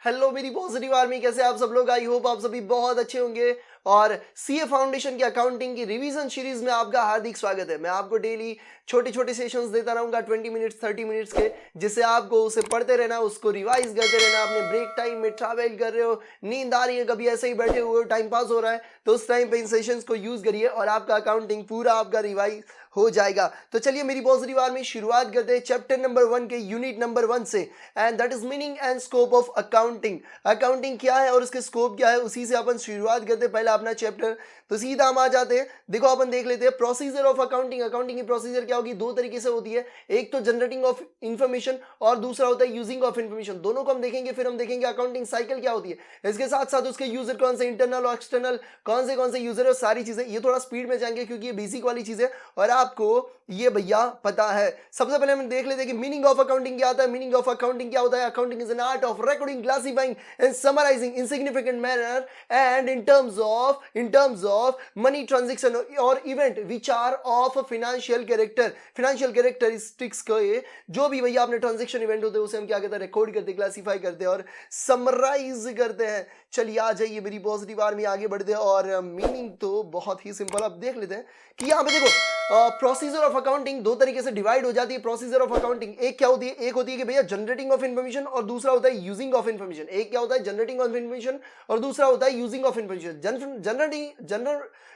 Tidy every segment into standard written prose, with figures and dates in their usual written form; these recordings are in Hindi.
हेलो मेरी पॉजिटिव आर्मी, कैसे आप सब लोग। आई होप आप सभी बहुत अच्छे होंगे। और सीए फाउंडेशन की अकाउंटिंग की रिवीजन सीरीज में आपका हार्दिक स्वागत है। मैं आपको डेली छोटे छोटे सेशंस देता रहूंगा 20 मिनट्स 30 मिनट्स के, जिससे आपको उसे पढ़ते रहना, उसको रिवाइज करते रहना। अपने ब्रेक टाइम में ट्रैवल कर रहे हो, नींद आ रही है, कभी ऐसे ही बैठे हुए हो, टाइम पास हो रहा है, तो उस टाइम पे इन सेशंस को यूज करिए और आपका अकाउंटिंग पूरा आपका रिवाइज हो जाएगा। तो चलिए मेरी पॉजिटिव आर्मी शुरुआत करते हैं चैप्टर नंबर 1 के यूनिट नंबर 1 से, and that is meaning and scope of accounting. Accounting क्या है और उसके स्कोप क्या है, उसी से अपन शुरुआत करते हैं पहला अपना चैप्टर। तो सीधा हम आ जाते हैं। देखो अपन देख लेते हैं प्रोसीजर ऑफ अकाउंटिंग। अकाउंटिंग की प्रोसीजर क्या होगी, दो तरीके से होती है। एक तो जनरेटिंग ऑफ इंफॉर्मेशन और दूसरा होता है यूजिंग ऑफ इंफॉर्मेशन। दोनों को हम देखेंगे, फिर हम देखेंगे अकाउंटिंग साइकिल क्या होती है। इसके साथ साथ उसके यूजर कौन से, इंटरनल और एक्सटर्नल, कौन से यूजर है, सारी चीजें। ये थोड़ा स्पीड में जाएंगे क्योंकि ये बेसिक वाली चीज है और आपको ये भैया पता है। सबसे पहले हम देख लेते हैं कि मीनिंग ऑफ अकाउंटिंग क्या होता है। मीनिंग ऑफ अकाउंटिंग क्या होता है, accounting is an art of recording, classifying and summarising in significant manner and in terms of money transaction और event which are of financial characteristics को, ये जो भी भैया अपने ट्रांजैक्शन इवेंट होते हैं उसे हम क्या कहते हैं, रिकॉर्ड करते हैं, क्लासिफाई करते हैं और समराइज करते हैं। चलिए आ जाइए मेरी पॉजिटिव आर्मी, आगे बढ़ते हैं। और मीनिंग तो बहुत ही सिंपल, अब देख लेते हैं कि यहाँ पे देखो प्रोसीजर ऑफ अकाउंटिंग दो तरीके से डिवाइड हो जाती है। प्रोसीजर ऑफ अकाउंटिंग एक क्या होती है, एक होती है कि भैया जनरेटिंग ऑफ इन्फॉर्मेशन और दूसरा होता है यूजिंग ऑफ इन्फॉर्मेशन। एक क्या होता है जनरेटिंग ऑफ इन्फॉर्मेशन और दूसरा होता है using of information.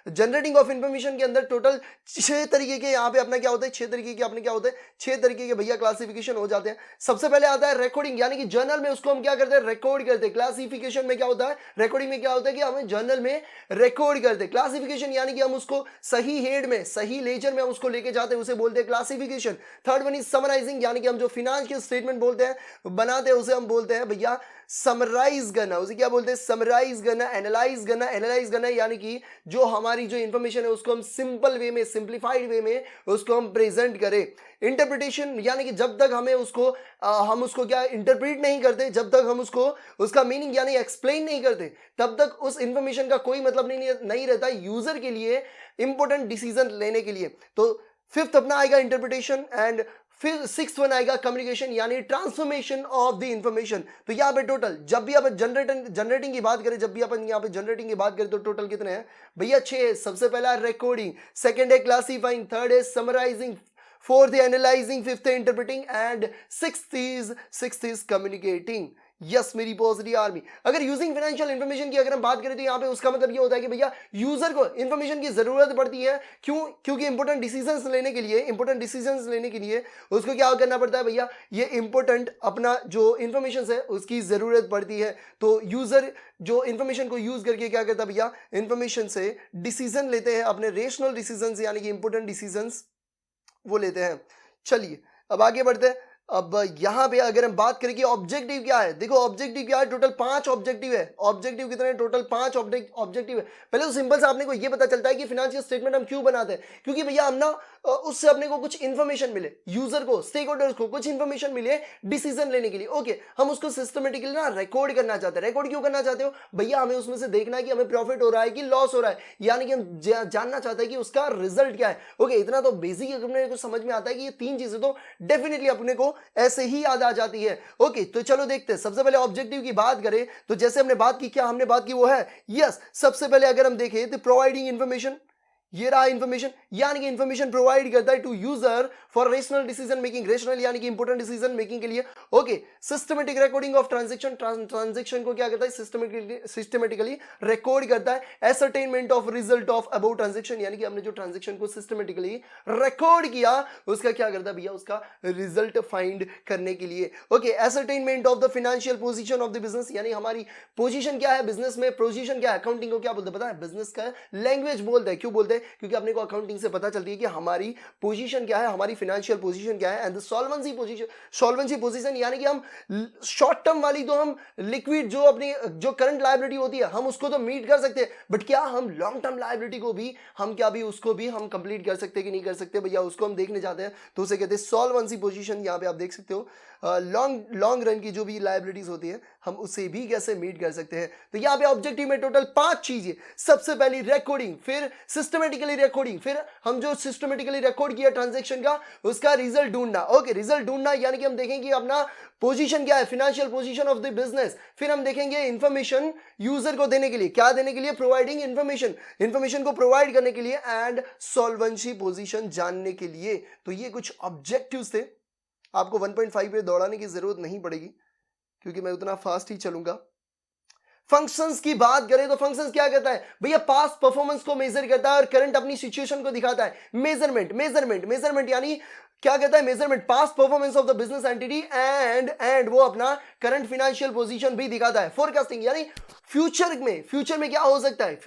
Generating of information के अंदर टोटल 6 तरीके के यहाँ पे अपना क्या होता है, 6 तरीके के अपने क्या होते हैं, 6 तरीके के भैया क्लासिफिकेशन हो जाते हैं। सबसे पहले आता है रिकॉर्डिंग, यानी कि जर्नल में उसको हम क्या करते हैं, रिकॉर्ड करते हैं। क्लासिफिकेशन में क्या होता है, रिकॉर्डिंग में क्या होता है कि हमें जर्नल में रिकॉर्ड करते हैं। क्लासिफिकेशन यानी कि हम उसको सही हेड में, सही लेजर में हम उसको लेके जाते हैं, उसे बोलते हैं classification. Third one is summarising, यानी कि हम जो फाइनेंशियल स्टेटमेंट बोलते हैं, बनाते हैं, उसे हम बोलते हैं भैया समराइज करना। उसे क्या बोलते हैं, समराइज करना। एनालाइज करना यानी कि जो हमारी जो इंफॉर्मेशन है उसको हम सिंपल वे में, सिंप्लीफाइड वे में उसको हम प्रेजेंट करें। इंटरप्रिटेशन यानी कि जब तक हमें उसको हम उसको क्या इंटरप्रेट नहीं करते, जब तक हम उसको उसका मीनिंग यानी एक्सप्लेन नहीं करते, तब तक उस इंफॉर्मेशन का कोई मतलब नहीं रहता यूजर के लिए इंपॉर्टेंट डिसीजन लेने के लिए। तो फिफ्थ अपना आएगा इंटरप्रिटेशन, एंड फिर सिक्स्थ वन आएगा कम्युनिकेशन यानी ट्रांसफॉर्मेशन ऑफ द इंफॉर्मेशन। तो यहाँ पे टोटल जब भी आप जनरेटिंग की बात करें, जब भी अपन यहाँ पे जनरेटिंग की बात करें तो टोटल कितने हैं भैया, 6। सबसे पहला रिकॉर्डिंग, सेकंड है क्लासिफाइंग, थर्ड है समराइजिंग, फोर्थ है एनालाइजिंग, फिफ्थ है interpreting and sixth is communicating. Yes मेरी पॉजिटिव आर्मी, अगर यूजिंग फाइनेंशियल इंफॉर्मेशन की अगर हम बात करें तो यहाँ पे उसका मतलब ये होता है कि भैया यूजर को इंफॉर्मेशन की जरूरत पड़ती है। क्योंकि इंपॉर्टेंट डिसीजंस लेने के लिए उसको क्या करना पड़ता है भैया, ये इंपॉर्टेंट अपना जो इंफॉर्मेशन है उसकी जरूरत पड़ती है। तो यूजर जो इंफॉर्मेशन को यूज करके क्या करता है भैया, इंफॉर्मेशन से डिसीजन लेते हैं, अपने रेशनल डिसीजंस यानी कि इंपॉर्टेंट डिसीजंस वो लेते हैं। चलिए अब आगे बढ़ते हैं। अब यहां पे अगर हम बात करें कि ऑब्जेक्टिव क्या है, देखो ऑब्जेक्टिव क्या है, टोटल 5 ऑब्जेक्टिव है। ऑब्जेक्टिव कितने, टोटल 5 ऑब्जेक्टिव है। पहले तो सिंपल से आपने को ये पता चलता है कि फाइनेंशियल स्टेटमेंट हम क्यों बनाते हैं, क्योंकि भैया हम ना उससे अपने को कुछ इंफॉर्मेशन मिले, यूजर को, स्टेक होल्डर्स को कुछ इंफॉर्मेशन मिले डिसीजन लेने के लिए। ओके, हम उसको सिस्टमेटिकली ना रिकॉर्ड करना चाहते हैं। रिकॉर्ड क्यों करना चाहते हो भैया, हमें उसमें से देखना है कि हमें प्रॉफिट हो रहा है कि लॉस हो रहा है, यानी कि हम जानना चाहते हैं कि उसका रिजल्ट क्या है। ओके, इतना तो बेसिक अपने को समझ में आता है कि ये 3 चीजें तो डेफिनेटली अपने को ऐसे ही याद आ जाती है। ओके, तो चलो देखते हैं। सबसे पहले ऑब्जेक्टिव की बात करें तो जैसे हमने बात की, क्या हमने बात की वो है, यस सबसे पहले अगर हम देखें तो प्रोवाइडिंग इंफॉर्मेशन, ये रहा इंफॉर्मेशन, यानी कि इंफॉर्मेशन प्रोवाइड करता है to user for rational decision making, rational यानी कि इंपोर्टेंट डिसीजन मेकिंग के लिए। Okay, systematic recording of transaction, transaction को क्या करता है, सिस्टमेटिकली रिकॉर्ड करता है। Ascertainment of result of about transaction, यानी कि हमने जो ट्रांजैक्शन को सिस्टमेटिकली रिकॉर्ड किया उसका क्या करता है भैया, उसका रिजल्ट फाइंड करने के लिए। Okay, ascertainment of the financial position of the business, यानी हमारी पोजीशन क्या है बिजनेस में, पोजीशन क्या है। अकाउंटिंग को क्या बोलते हैं पता है, बिजनेस का लैंग्वेज बोलते हैं। क्यों बोलते हैं, क्योंकि अपने को अकाउंटिंग से पता चलती है कि हमारी पोजीशन क्या है, हमारी फाइनेंशियल पोजीशन क्या है। एंड द सॉल्वेंसी पोजीशन यानी कि हम शॉर्ट टर्म वाली तो हम लिक्विड जो अपनी जो करंट लायबिलिटी होती है हम उसको तो मीट कर सकते हैं, बट क्या हम लॉन्ग टर्म लायबिलिटी को भी हम क्या भी उसको भी हम कंप्लीट कर सकते हैं कि नहीं कर सकते भैया, उसको हम देखने जाते हैं। तो उसे कहते हैं सॉल्वेंसी पोजीशन। यहाँ पे आप देख सकते हो लॉन्ग रन की जो भी लायबिलिटीज होती है हम उसे भी कैसे मीट कर सकते हैं। तो यहाँ पे ऑब्जेक्टिव में टोटल 5 चीजें, सबसे पहली रिकॉर्डिंग, फिर सिस्टमेटिक सिस्टमेटिकली रिकॉर्डिंग, फिर हम जो सिस्टमेटिकली रिकॉर्ड किया ट्रांजैक्शन का उसका रिजल्ट ढूंढना। ओके, रिजल्ट ढूंढना यानी कि हम देखेंगे अपना पोजीशन क्या है, financial position of the business. फिर हम देखेंगे इंफॉर्मेशन यूजर को देने के लिए, क्या देने के लिए, प्रोवाइडिंग इंफॉर्मेशन को प्रोवाइड करने के लिए, एंड सॉल्वेंसी पोजीशन जानने के लिए। तो ये कुछ ऑब्जेक्टिव्स थे। आपको 1.5 पे दौड़ाने की जरूरत नहीं पड़ेगी क्योंकि मैं उतना फास्ट ही चलूंगा। फंक्शंस की बात करें तो फंक्शंस क्या करता है भैया, पास्ट परफॉर्मेंस को मेजर करता है और करंट अपनी सिचुएशन को दिखाता है। मेजरमेंट यानी क्या कहता है, measurement past performance of the business entity and वो अपना करंट फाइनेंशियल पोजीशन भी दिखाता है। फोरकास्टिंग यानी फ्यूचर में क्या हो सकता है,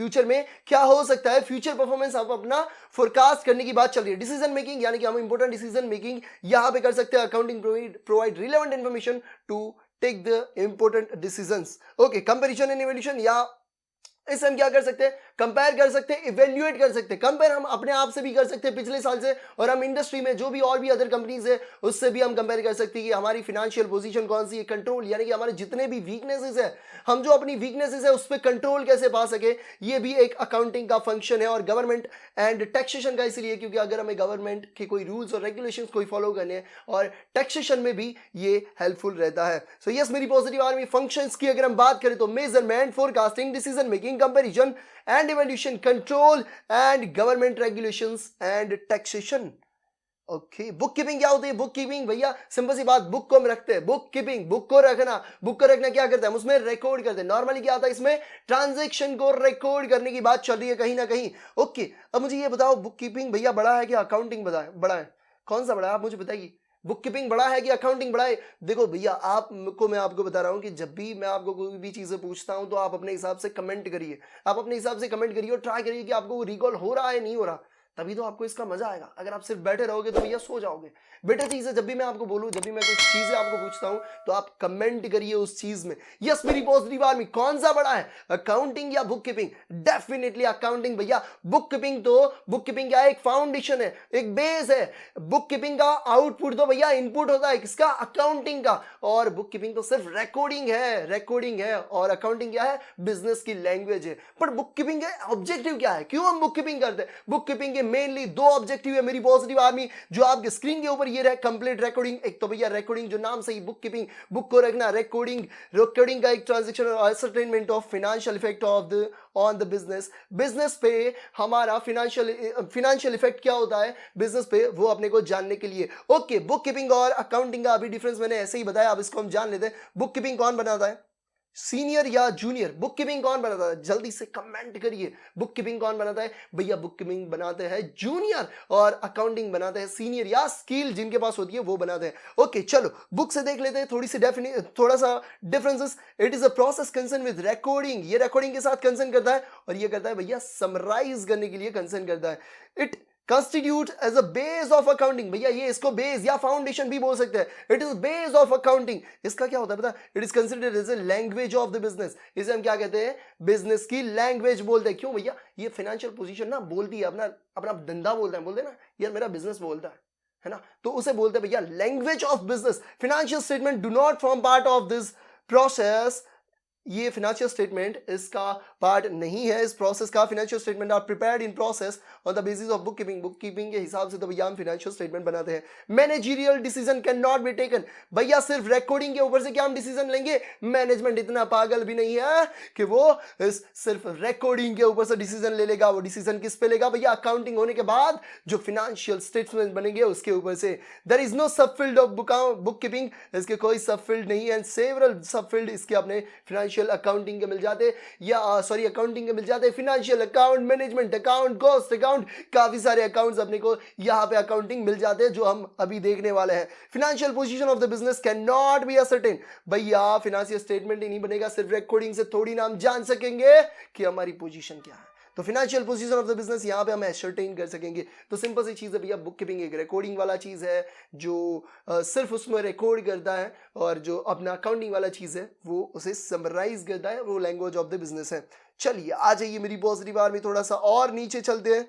फ्यूचर परफॉर्मेंस आप अपना फोरकास्ट करने की बात चल रही है। डिसीजन मेकिंग यानी कि हम इंपॉर्टेंट डिसीजन मेकिंग यहां पे कर सकते हैं। Accounting provide relevant information to take the important decisions. Okay, comparison and evaluation, या इसे हम क्या कर सकते हैं, कंपेयर कर सकते हैं, इवेल्युएट कर सकते हैं। कंपेयर हम अपने आप से भी कर सकते हैं पिछले साल से, और हम इंडस्ट्री में जो भी और भी अदर कंपनीज है उससे भी हम कंपेयर कर सकते हैं कि हमारी फाइनेंशियल पोजीशन कौन सी है। कंट्रोल यानी कि हमारे जितने भी वीकनेसेस है, हम जो अपनी वीकनेसेस है उस पर कंट्रोल कैसे पा सके, ये भी एक अकाउंटिंग का फंक्शन है। और गवर्नमेंट एंड टैक्सेशन का इसलिए क्योंकि अगर हमें गवर्नमेंट के कोई रूल्स और रेगुलेशंस कोई फॉलो करने हैं, और टैक्सेशन में भी ये हेल्पफुल रहता है। सो यस, मेरी पॉजिटिव आर्मी फंक्शंस की अगर हम बात करें तो measurement, forecasting, decision making, comparison and evaluation, control and government regulations and taxation। Okay, book keeping क्या होती है? बुक कीपिंग भैया सिंपल सी बात, बुक को हम रखते हैं। बुक कीपिंग, बुक को रखना क्या करता है, हम उसमें रिकॉर्ड करते हैं। नॉर्मली क्या आता है इसमें, ट्रांजैक्शन को रिकॉर्ड करने की बात चल रही है कहीं ना कहीं। ओके, अब मुझे ये बताओ, बुक कीपिंग भैया बड़ा है कि अकाउंटिंग बड़ा है? कौन सा बड़ा है, आप मुझे बताइए। बुक कीपिंग बड़ा है कि अकाउंटिंग बड़ा है? देखो भैया, मैं आपको बता रहा हूं कि जब भी मैं आपको कोई भी चीजें पूछता हूं तो आप अपने हिसाब से कमेंट करिए, और ट्राई करिए कि आपको रिकॉल हो रहा है नहीं हो रहा, तभी तो आपको इसका मजा आएगा। अगर आप सिर्फ बैठे रहोगे तो भैया सो जाओगे। बेटर चीज है, जब भी मैं आपको बोलूं, जब भी मैं कुछ चीजें आपको पूछता हूं तो आप कमेंट करिए उस चीज में। यस मेरी पॉजिटिव आर्मी, कौन सा बड़ा है, अकाउंटिंग या बुक कीपिंग? डेफिनेटली अकाउंटिंग भैया। बुक कीपिंग क्या है, एक फाउंडेशन है, एक बेस है। बुक कीपिंग का आउटपुट तो भैया इनपुट होता है किसका, अकाउंटिंग का। और बुक कीपिंग तो सिर्फ रिकॉर्डिंग है, और अकाउंटिंग क्या है, बिजनेस की लैंग्वेज है। पर बुक कीपिंग का ऑब्जेक्टिव क्या है, क्यों हम बुक कीपिंग करते हैं? बुक कीपिंग के मेनली दो ऑब्जेक्टिव है मेरी पॉजिटिव आर्मी, जो आपके स्क्रीन के ऊपर ये रहे, कंप्लीट रिकॉर्डिंग। एक तो भैया रिकॉर्डिंग, जो नाम से ही बुक कीपिंग, बुक को रखना, रिकॉर्डिंग का एक ट्रांजैक्शन और ascertainment of financial effect on the business पे हमारा फाइनेंशियल इफेक्ट क्या होता है बिजनेस पे, वो अपने को जानने के लिए। ओके, बुक कीपिंग और अकाउंटिंग का अभी डिफरेंस मैंने ऐसे ही बताया, अब इसको हम जान लेते हैं। बुक कीपिंग कौन बनाता है, सीनियर या जूनियर? बुक कीपिंग कौन बनाता है, जल्दी से कमेंट करिए। बुक कीपिंग कौन बनाता है भैया? बुक कीपिंग बनाते हैं जूनियर, और अकाउंटिंग बनाते हैं सीनियर, या स्किल जिनके पास होती है वो बनाते हैं। ओके, चलो बुक से देख लेते हैं थोड़ा सा differences. It is a process concern with recording, ये रिकॉर्डिंग के साथ कंसर्न करता है, और ये करता है भैया समराइज करने के लिए कंसर्न करता है। It constitute as a base of accounting, भैया ये इसको बेस या फाउंडेशन भी बोल सकते हैं। It is base of accounting. इसका क्या होता है पता? It is considered as a language of the business. इसे हम क्या कहते हैं, बिजनेस की लैंग्वेज बोलते हैं। क्यों भैया? ये फाइनेंशियल पोजीशन ना बोलती है, अपना धंधा बोलते हैं ना, यार मेरा बिजनेस बोलता है ना, तो उसे बोलते हैं भैया language of business. Financial statement do not form part of this process. ये फाइनेंशियल स्टेटमेंट इसका पार्ट नहीं है, इस प्रोसेस का। Financial statement are prepared in process on the basis of bookkeeping के हिसाब से तो भैया हम फाइनेंशियल स्टेटमेंट बनाते हैं। Managerial decision can not be taken, भैया सिर्फ रिकॉर्डिंग के ऊपर से क्या हम डिसीजन लेंगे? मैनेजमेंट इतना पागल भी नहीं है कि वो सिर्फ रिकॉर्डिंग के ऊपर से डिसीजन ले लेगा। वो डिसीजन किस पे लेगा भैया? अकाउंटिंग होने के बाद जो फाइनेंशियल स्टेटमेंट बनेंगे उसके ऊपर से। There is no subfield of bookkeeping, इसके कोई सबफील्ड नहीं है। सेवरल सबफील्ड इसके अपने फाइनेंशियल अकाउंटिंग के मिल जाते, या अकाउंटिंग के मिल जाते, financial account, management account, cost account, काफी सारे अकाउंट्स अपने को यहां पे अकाउंटिंग मिल जाते हैं जो हम अभी देखने वाले हैं। Financial position of the business can not be ascertain, भैया फाइनेंशियल स्टेटमेंट ही नहीं बनेगा, सिर्फ रिकॉर्डिंग से थोड़ी ना हम जान सकेंगे कि हमारी पोजीशन क्या है। तो financial position of the business यहां पे हम एसर्टेन कर सकेंगे। तो सिंपल सी चीज है भैया, बुक कीपिंग एक रिकॉर्डिंग वाला चीज है जो सिर्फ उसमें रिकॉर्ड करता है, और जो अपना अकाउंटिंग वाला चीज है वो उसे समराइज करता है, वो लैंग्वेज ऑफ द बिजनेस है। चलिए आ जाइए मेरी पॉजिटिव आर्मी, थोड़ा सा और नीचे चलते हैं।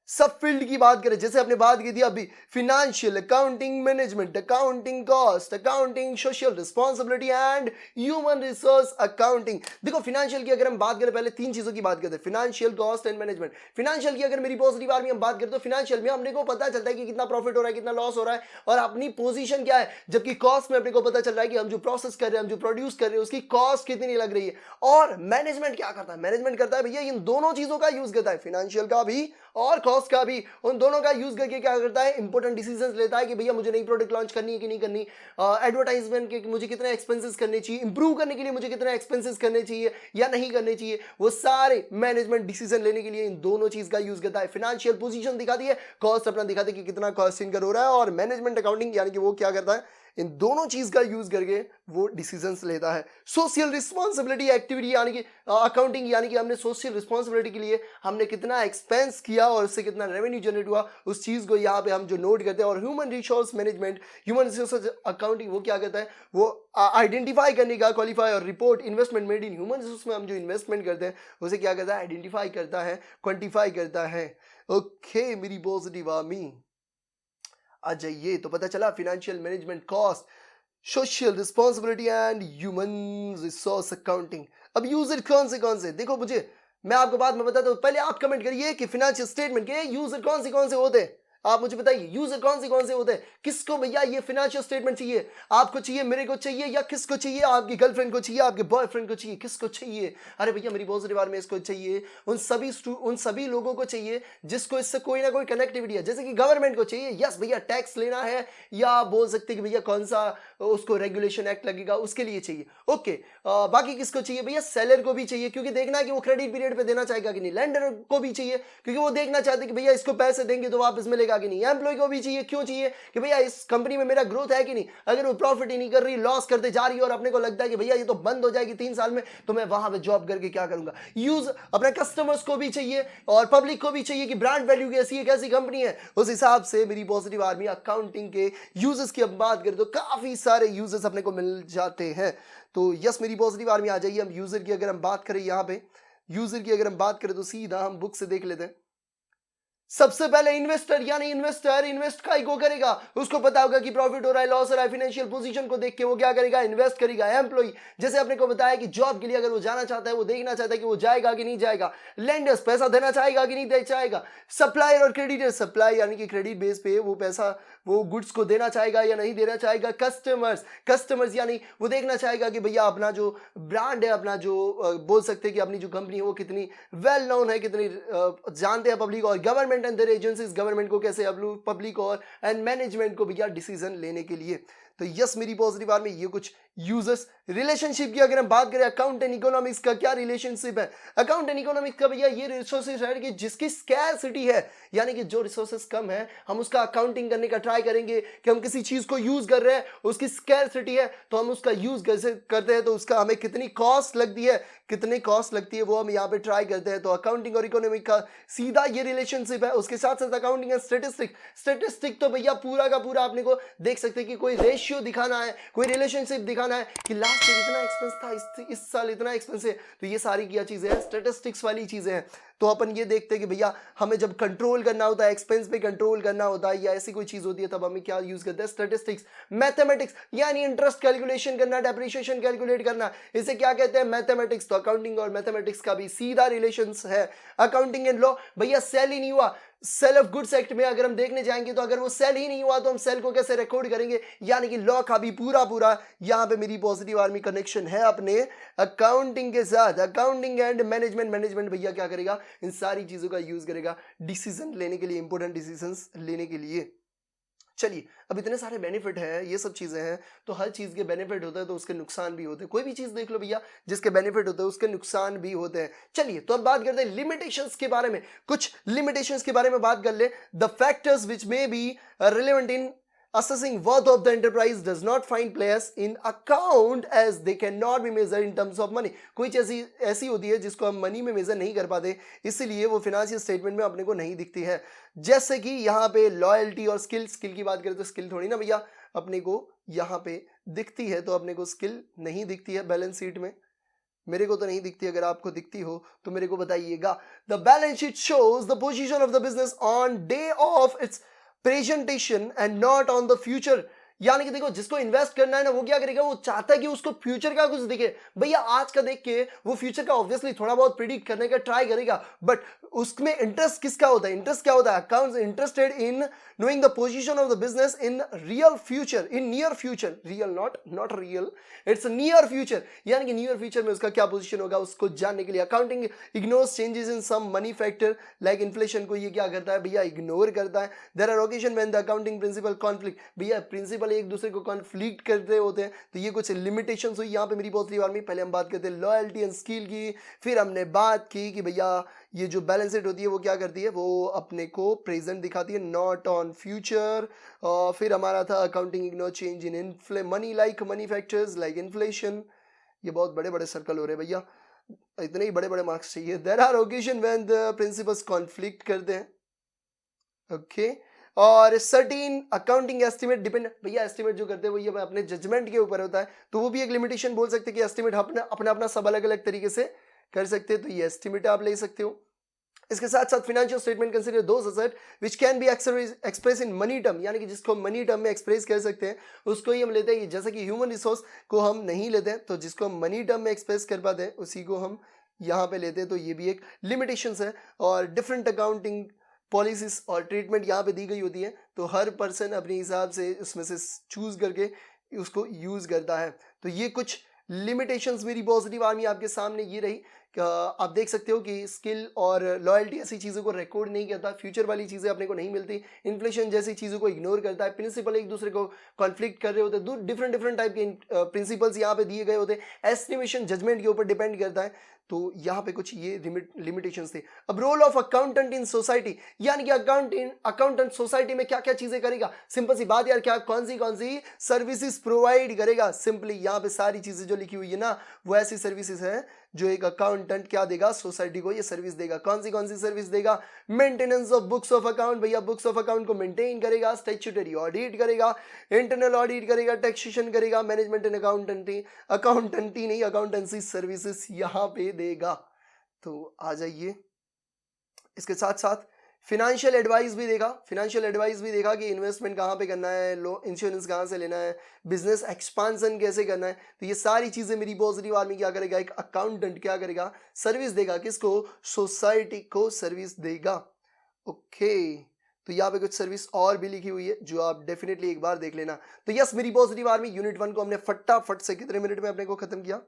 सब फील्ड की बात करें, जैसे आपने बात की थी अभी, financial, accounting, management, accounting, cost accounting, social responsibility and human resource accounting. देखो फिनेंशियल की अगर हम बात करें, पहले तीन चीजों की बात करते हैं, financial, cost and management. Financial की अगर मेरी पॉजिटिव आर्मी हम बात करें तो फिनेंशियल में अपने को पता चलता है कि कितना प्रॉफिट हो रहा है, कितना लॉस हो रहा है और अपनी पोजीशन क्या है। जबकि कॉस्ट में अपने को पता चल रहा है कि हम जो प्रोसेस कर रहे हैं, हम जो प्रोड्यूस कर रहे हैं, उसकी कॉस्ट कितनी लग रही है। और मैनेजमेंट क्या करता है, मैनेजमेंट करता है भैया इन दोनों चीजों का यूज करता है, फिनेंशियल का भी और कॉस्ट का भी, उन दोनों का यूज करके क्या करता है, इंपॉर्टेंट डिसीजंस लेता है कि भैया मुझे नई प्रोडक्ट लॉन्च करनी है कि नहीं करनी, एडवर्टाइजमेंट के मुझे कितने एक्सपेंसेस करने चाहिए, इंप्रूव करने के लिए मुझे कितने एक्सपेंसेस करने चाहिए या नहीं करने चाहिए, वो सारे मैनेजमेंट डिसीजन लेने के लिए इन दोनों चीज का यूज करता है। फिनेंशियल पोजीशन दिखाती है, कॉस्ट अपना दिखाती है कि कितना कॉस्ट इनकर हो रहा है, और मैनेजमेंट अकाउंटिंग यानी कि वो क्या करता है, इन दोनों चीज का यूज करके वो डिसीजंस लेता है। सोशल रिस्पॉन्सिबिलिटी एक्टिविटी यानी कि अकाउंटिंग, यानी कि हमने सोशल रिस्पॉन्सिबिलिटी के लिए हमने कितना एक्सपेंस किया और उससे कितना रेवेन्यू जनरेट हुआ, उस चीज को यहाँ पे हम जो नोट करते हैं। और human resource management, human resource accounting वो क्या करता है, वो आइडेंटिफाई करने का, क्वालिफाई और report investment made in human resource में हम जो इन्वेस्टमेंट करते हैं उसे क्या करता है, आइडेंटिफाई करता है, क्वान्टिफाई करता है। ओके मेरी पॉजिटिव आर्मी, आ जाइए। तो पता चला financial, management, cost, social responsibility and human resource accounting. अब यूजर कौन से देखो, मुझे मैं आपको बात में बताता हूं, पहले आप कमेंट करिए कि फिनेंशियल स्टेटमेंट के यूजर कौन से होते हैं। आप मुझे बताइए यूजर कौन से होते हैं, किसको भैया ये फिनेंशियल स्टेटमेंट चाहिए, आपको चाहिए, मेरे को चाहिए, या किसको चाहिए, आपकी गर्लफ्रेंड को चाहिए, आपके बॉयफ्रेंड को चाहिए, किसको चाहिए। अरे भैया मेरी पॉजिटिव बार में इसको चाहिए, उन सभी लोगों को चाहिए जिसको इससे कोई ना कोई कनेक्टिविटी है। जैसे कि गवर्नमेंट को चाहिए, यस भैया टैक्स लेना है, या आप बोल सकते कि भैया कौन सा उसको रेगुलेशन एक्ट लगेगा उसके लिए चाहिए। ओके, बाकी किसको चाहिए भैया, सेलर को भी चाहिए क्योंकि देखना है कि वो क्रेडिट पीरियड पे देना चाहेगा कि नहीं, लेंडर को भी चाहिए क्योंकि वो देखना चाहते कि भैया इसको पैसे देंगे तो वापस मिलेगा कि नहीं, एम्प्लॉय को भी चाहिए, क्यों चाहिए कि भैया इस कंपनी में मेरा ग्रोथ है कि नहीं। अगर वो प्रॉफिट ही नहीं कर रही, लॉस करते जा रही है और अपने को लगता है कि भैया ये तो बंद हो जाएगी 3 साल में, तो मैं वहां पे जॉब करके क्या करूंगा। यूज अपने कस्टमर्स को भी चाहिए और पब्लिक को भी चाहिए कि ब्रांड वैल्यू कैसी है, कैसी कंपनी है। उस हिसाब से मेरी पॉजिटिव आर्मी अकाउंटिंग के यूजर्स की अब बात करें तो काफी सारे यूजर्स अपने को मिल जाते हैं। तो यस मेरी पॉजिटिव आर्मी आ जाइए। हम यूजर की अगर हम बात करें, यहाँ पे यूजर की अगर हम बात करें तो सीधा हम बुक से देख लेते हैं। सबसे पहले इन्वेस्टर, यानी इन्वेस्टर इन्वेस्ट का को करेगा, उसको पता होगा कि प्रॉफिट हो रहा है, लॉस हो रहा है, फाइनेंशियल पोजीशन को देख के वो क्या करेगा, इन्वेस्ट करेगा। एम्प्लॉय, जैसे आपने को बताया कि जॉब के लिए अगर वो जाना चाहता है, वो देखना चाहता है कि वो जाएगा कि नहीं जाएगा। लेंडर्स, पैसा देना चाहेगा कि नहीं दे चाहेगा। सप्लायर और क्रेडिटर, सप्लाई यानी कि क्रेडिट बेस पे वो पैसा, वो गुड्स को देना चाहेगा या नहीं देना चाहेगा। कस्टमर्स यानी वो देखना चाहेगा कि भैया अपना जो ब्रांड है, अपना जो बोल सकते हैं कि अपनी जो कंपनी है वो कितनी वेल नोन है, कितनी जानते हैं पब्लिक। और government and their agencies, government को कैसे पब्लिक और एंड मैनेजमेंट को भैया डिसीजन लेने के लिए। तो यस मेरी पॉजिटिव आर में ये कुछ यूजर्स। रिलेशनशिप की अगर हम बात करें, अकाउंट एंड इकोनॉमिक्स का क्या रिलेशनशिप है। अकाउंट एंड इकोनॉमिक्स का भैया ये रिसोर्सेज है कि जिसकी स्कैरसिटी है, यानी कि जो रिसोर्सेज कम है हम उसका अकाउंटिंग करने का ट्राई करेंगे कि हम किसी चीज को यूज कर रहे हैं, उसकी स्कैरसिटी है तो हम उसका यूज कैसे करते हैं, तो उसका हमें कितनी कॉस्ट लगती है, कितनी कॉस्ट लगती है वो हम यहाँ पे ट्राई करते हैं। तो अकाउंटिंग और इकोनॉमिक का सीधा ये रिलेशनशिप है। उसके साथ साथ अकाउंटिंग एंड स्टेटिस्टिक तो भैया पूरा का पूरा आपने को देख सकते हैं कि कोई रेशियो दिखाना है, कोई रिलेशनशिप दिखाना है कि लास्ट ईयर इतना एक्सपेंस था, इस साल इतना एक्सपेंस है। तो ये सारी क्या चीजें हैं, स्टेटिस्टिक्स वाली चीजें हैं। तो अपन ये देखते हैं कि भैया हमें जब कंट्रोल करना होता है, एक्सपेंस पे कंट्रोल करना होता है या ऐसी कोई चीज होती है, तब हमें क्या यूज करते हैं, स्टैटिस्टिक्स। मैथमेटिक्स यानी इंटरेस्ट कैलकुलेशन करना, डेप्रिसिएशन कैलकुलेट करना, इसे क्या कहते हैं, मैथमेटिक्स। तो अकाउंटिंग और मैथमेटिक्स का भी सीधा रिलेशन है। अकाउंटिंग एंड लॉ, भैया सेल ही नहीं हुआ, सेल ऑफ गुड्स एक्ट में अगर हम देखने जाएंगे तो अगर वो सेल ही नहीं हुआ तो हम सेल को कैसे रिकॉर्ड करेंगे, यानी कि लॉ का भी पूरा पूरा यहाँ पे मेरी पॉजिटिव आर्मी कनेक्शन है अपने अकाउंटिंग के साथ। अकाउंटिंग एंड मैनेजमेंट भैया क्या करेगा, इन सारी चीजों का यूज करेगा डिसीजन लेने के लिए, इंपॉर्टेंट डिसीजंस लेने के लिए। चलिए, अब इतने सारे बेनिफिट है, ये सब चीजें हैं, तो हर चीज के बेनिफिट होते हैं तो उसके नुकसान भी होते हैं। कोई भी चीज देख लो भैया, जिसके बेनिफिट होते हैं उसके नुकसान भी होते हैं। चलिए, तो अब बात करते हैं लिमिटेशंस के बारे में। कुछ लिमिटेशंस के बारे में बात कर ले। The factors which may be relevant in assessing worth of the enterprise does not find place in account as they cannot be measured in terms of money। कोई चीज ऐसी होती है जिसको हम मनी में मेजर नहीं कर पाते, इसलिए वो फाइनेंशियल स्टेटमेंट में अपने को नहीं दिखती है। जैसे कि यहाँ पे लॉयल्टी और स्किल की बात करें तो स्किल थोड़ी ना भैया अपने को यहाँ पे दिखती है, तो अपने को स्किल नहीं दिखती है बैलेंस शीट में। मेरे को तो नहीं दिखती, अगर आपको दिखती हो तो मेरे को बताइएगा। The balance sheet shows the position of the business on day of its presentation and not on the future. यानी कि देखो, जिसको इन्वेस्ट करना है ना, वो क्या करेगा, वो चाहता है कि उसको फ्यूचर का कुछ दिखे। भैया आज का देख के वो फ्यूचर का ऑब्वियसली थोड़ा बहुत प्रिडिक्ट करने का ट्राई करेगा, बट उसमें इंटरेस्ट किसका होता है, इंटरेस्ट क्या होता है, accounts interested in knowing the position of the business in real future, in near future, real not real, it's a near future, यानी कि नियर फ्यूचर में उसका क्या पोजीशन होगा उसको जानने के लिए accounting ignores changes in some money factor like inflation को ये क्या करता है भैया, इग्नोर करता है। There are occasion when the accounting principle conflict, भैया प्रिंसिपल एक दूसरे को कॉन्फ्लिक्ट करते होते हैं, तो ये कुछ लिमिटेशंस हुई यहाँ पे मेरी बहुत बार में। पहले हम बात करते हैं लॉयल्टी एंड स्किल की, फिर हमने बात की कि भैया ये जो बैलेंस शीट होती है वो क्या करती है, वो अपने को प्रेजेंट दिखाती है, नॉट ऑन फ्यूचर। फिर हमारा था accounting ignore change in money like money factors like inflation. ये बहुत बड़े बड़े सर्कल हो रहे हैं भैया, इतने ही बड़े बड़े मार्क्स चाहिए। There are occasion when the principles conflict करते हैं, ओके। और सर्टेन अकाउंटिंग एस्टिमेट डिपेंड, भैया एस्टिमेट जो करते हैं वो ये अपने जजमेंट के ऊपर होता है, तो वो भी एक लिमिटेशन बोल सकते हैं कि एस्टिमेट अपना अपना सब अलग अलग तरीके से कर सकते हैं, तो ये एस्टिमेट आप ले सकते हो। इसके साथ साथ financial statement consider those asset which can be express in money term, यानी कि जिसको मनी टर्म में एक्सप्रेस कर सकते हैं उसको ही हम लेते हैं। जैसे कि ह्यूमन रिसोर्स को हम नहीं लेते हैं, तो जिसको हम मनी टर्म में एक्सप्रेस कर पाते हैं उसी को हम यहाँ पे लेते हैं, तो ये भी एक लिमिटेशंस है। और डिफरेंट अकाउंटिंग पॉलिसीज और ट्रीटमेंट यहाँ पे दी गई होती है, तो हर पर्सन अपने हिसाब से उसमें से चूज करके उसको यूज करता है। तो ये कुछ लिमिटेशंस मेरी पॉजिटिव आर्मी आपके सामने ये रही। आप देख सकते हो कि स्किल और लॉयल्टी ऐसी चीज़ों को रिकॉर्ड नहीं करता, फ्यूचर वाली चीज़ें अपने को नहीं मिलती, इन्फ्लेशन जैसी चीज़ों को इग्नोर करता है, प्रिंसिपल एक दूसरे को कॉन्फ्लिक्ट कर रहे होते हैं, डिफरेंट डिफरेंट टाइप के प्रिंसिपल्स यहाँ पे दिए गए होते हैं, एस्टिमेशन जजमेंट के ऊपर डिपेंड करता है। तो यहाँ पे कुछ ये लिमिटेशंस थे। अब role of accountant in society, यानी कि अकाउंटेंट सोसाइटी में क्या क्या चीजें करेगा, सिंपल सी बात यार, क्या कौन सी सर्विसेज प्रोवाइड करेगा। सिंपली यहाँ पे सारी चीजें जो लिखी हुई है ना, वो ऐसी सर्विसेज है जो एक अकाउंटेंट क्या देगा, सोसाइटी को ये सर्विस देगा। कौन सी सर्विस देगा, maintenance of books of account, भैया बुक्स ऑफ अकाउंट को मेंटेन करेगा, स्टैट्यूटरी ऑडिट करेगा, इंटरनल ऑडिट करेगा, टैक्सेशन करेगा, मैनेजमेंट एंड अकाउंटेंसी नहीं अकाउंटेंसी सर्विसेज यहाँ पे देगा। तो आ जाइए, इसके साथ साथ फिनेंशियल एडवाइस भी देखा कि इन्वेस्टमेंट कहाँ पे करना है, लो इंश्योरेंस कहाँ से लेना है, बिजनेस एक्सपांसन कैसे करना है। तो ये सारी चीजें मेरी पॉजिटिव आर्मी क्या करेगा, एक अकाउंटेंट क्या करेगा, सर्विस देगा, किसको, सोसाइटी को सर्विस देगा। ओके, तो यहाँ पे कुछ सर्विस और भी लिखी हुई है जो आप डेफिनेटली एक बार देख लेना। तो यस मेरी पॉजिटिव आर्मी, यूनिट 1 को हमने फटाफट से कितने मिनट में अपने को खत्म किया,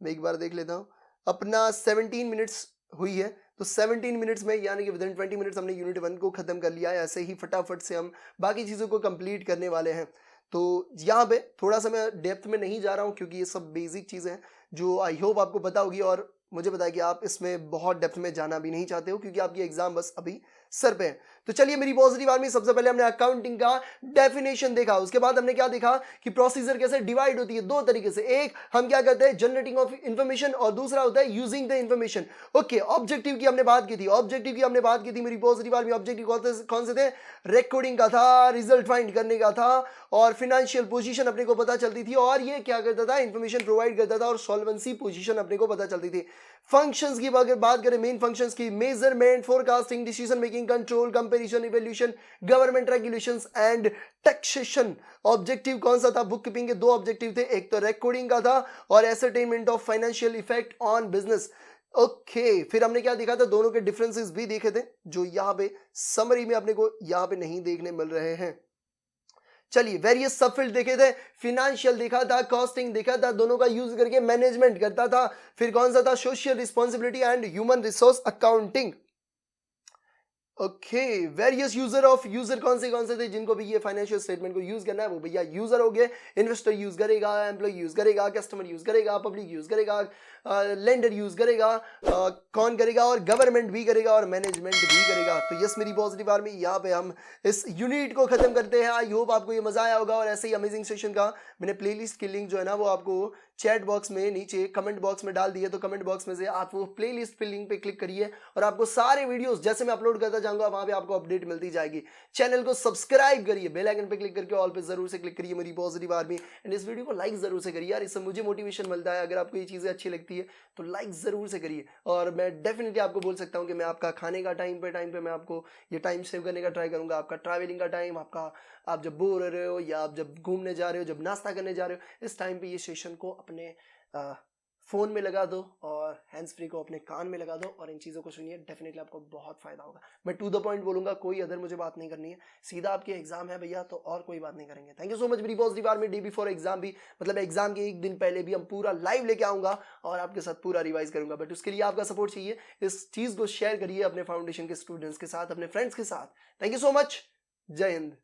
मैं एक बार देख लेता हूँ। अपना 17 मिनट्स हुई है, तो 17 मिनट्स में यानी कि विदिन 20 मिनट्स हमने यूनिट 1 को खत्म कर लिया है। ऐसे ही फटाफट से हम बाकी चीज़ों को कंप्लीट करने वाले हैं। तो यहाँ पे थोड़ा सा मैं डेप्थ में नहीं जा रहा हूँ क्योंकि ये सब बेसिक चीज़ें हैं जो आई होप आपको पता होगी, और मुझे पता है कि आप इसमें बहुत डेप्थ में जाना भी नहीं चाहते हो क्योंकि आपकी एग्जाम बस अभी सर पे है। तो चलिए मेरी पॉजिटिव आर्मी, सबसे पहले हमने अकाउंटिंग का डेफिनेशन देखा, उसके बाद हमने क्या देखा कि प्रोसीजर कैसे डिवाइड होती है दो तरीके से, एक हम क्या करते हैं जनरेटिंग ऑफ इंफॉर्मेशन और दूसरा होता है using the information. Okay, objective की हमने बात की थी मेरी पॉजिटिव आर्मी। ऑब्जेक्टिव कौन से थे, रिकॉर्डिंग का था, रिजल्ट फाइंड करने का था, और फिनेंशियल पोजीशन अपने को पता चलती थी, और ये क्या करता था, इंफॉर्मेशन प्रोवाइड करता था, और सॉल्वेंसी पोजीशन अपने को पता चलती थी। फंक्शंस की अगर बात करें, मेन फंक्शंस की, measurement, forecasting, decision making, control, comparison, evaluation, government regulations and taxation. Objective कौन सा था, बुक कीपिंग के दो ऑब्जेक्टिव थे, एक तो रिकॉर्डिंग का था और ascertainment of financial effect on business. Okay, फिर हमने क्या देखा था, दोनों के डिफरेंसेस भी देखे थे जो यहाँ पे समरी में अपने को यहाँ पे नहीं देखने मिल रहे हैं। चलिए वेरियस सबफील्ड देखे थे, फिनेंशियल देखा था, कॉस्टिंग देखा था, दोनों का यूज करके मैनेजमेंट करता था। फिर कौन सा था, social responsibility and human resource accounting. Okay, various user कौन से थे जिनको भी ये फाइनेंशियल स्टेटमेंट को यूज करना है, वो भैया यूजर हो गए। इन्वेस्टर यूज करेगा, एम्प्लॉय यूज करेगा, कस्टमर यूज करेगा, पब्लिक यूज करेगा, लेंडर यूज करेगा, कौन करेगा, और गवर्नमेंट भी करेगा, और मैनेजमेंट भी करेगा। तो यस मेरी पॉजिटिव आर्मी, यहाँ पे हम इस यूनिट को खत्म करते हैं। आई होप आपको ये मजा आया होगा, और ऐसे ही अमेजिंग सेशन का मैंने प्लेलिस्ट की लिंक जो है ना वो आपको चैट बॉक्स में नीचे कमेंट बॉक्स में डाल दिए, तो कमेंट बॉक्स में से आप वो प्लेलिस्ट पे लिंक पे क्लिक करिए और आपको सारे वीडियोस जैसे मैं अपलोड करता जाऊंगा, वहां पे आपको अपडेट मिलती जाएगी। चैनल को सब्सक्राइब करिए, बेल आइकन पे क्लिक करके ऑल पे जरूर से क्लिक करिए मेरी पॉजिटिव आर्मी, एंड इस वीडियो को लाइक जरूर से करिए यार, इससे मुझे मोटिवेशन मिलता है। अगर आपको ये चीजें अच्छी लगती है तो लाइक जरूर से करिए। और मैं डेफिनेटली आपको बोल सकता हूँ कि मैं आपका खाने का टाइम पे मैं आपको ये टाइम सेव करने का ट्राई करूंगा, आपका ट्रैवलिंग का टाइम, आपका आप जब बोर हो रहे हो या आप जब घूमने जा रहे हो, जब नाश्ता करने जा रहे हो, इस टाइम पे ये सेशन को अपने फ़ोन में लगा दो और हैंड्स फ्री को अपने कान में लगा दो और इन चीज़ों को सुनिए, डेफिनेटली आपको बहुत फ़ायदा होगा। मैं टू द पॉइंट बोलूँगा, कोई अदर मुझे बात नहीं करनी है, सीधा आपके एग्जाम है भैया तो और कोई बात नहीं करेंगे। Thank you so much. मेरी positive army day before exam भी, मतलब एग्जाम के एक दिन पहले भी हम पूरा लाइव लेके आऊँगा और आपके साथ पूरा रिवाइज करूँगा, बट उसके लिए आपका सपोर्ट चाहिए। इस चीज़ को शेयर करिए अपने फाउंडेशन के स्टूडेंट्स के साथ, अपने फ्रेंड्स के साथ। Thank you so much. जय हिंद।